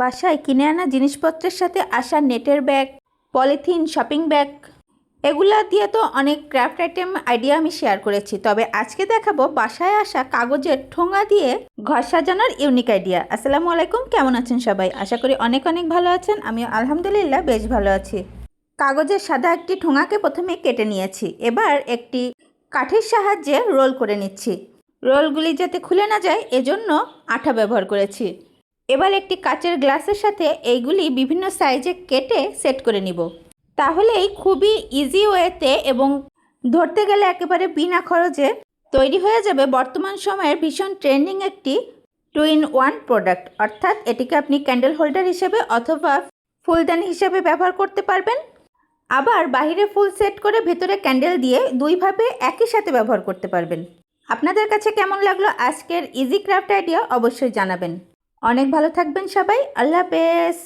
বাসায় কিনে আনা জিনিসপত্রের সাথে আসা নেটের ব্যাগ, পলিথিন, শপিং ব্যাগ এগুলা দিয়ে তো অনেক ক্রাফট আইটেম আইডিয়া আমি শেয়ার করেছি। তবে আজকে দেখাবো বাসায় আসা কাগজের ঠোঙা দিয়ে ঘর সাজানোর ইউনিক আইডিয়া। আসসালামু আলাইকুম, কেমন আছেন সবাই? আশা করি অনেক অনেক ভালো আছেন। আমি আলহামদুলিল্লাহ বেশ ভালো আছি। কাগজের সাদা একটি ঠোঙাকে প্রথমে কেটে নিয়েছি। এবার একটি কাঠির সাহায্যে রোল করে নিচ্ছি। রোলগুলি যাতে খুলে না যায় এজন্য আঠা ব্যবহার করেছি। এবার একটি কাচের গ্লাসের সাথে এইগুলি বিভিন্ন সাইজে কেটে সেট করে নিব। তাহলেই খুবই ইজি ওয়েতে এবং ধরতে গেলে একেবারে বিনা খরচে তৈরি হয়ে যাবে বর্তমান সময়ের ভীষণ ট্রেন্ডিং একটি 2-in-1 প্রোডাক্ট। অর্থাৎ এটিকে আপনি ক্যান্ডেল হোল্ডার হিসেবে অথবা ফুলদানি হিসেবে ব্যবহার করতে পারবেন। আবার বাহিরে ফুল সেট করে ভেতরে ক্যান্ডেল দিয়ে দুইভাবে একই সাথে ব্যবহার করতে পারবেন। আপনাদের কাছে কেমন লাগলো আজকের ইজি ক্রাফট আইডিয়া অবশ্যই জানাবেন। অনেক ভালো থাকবেন সবাই। আল্লাহ হাফেজ।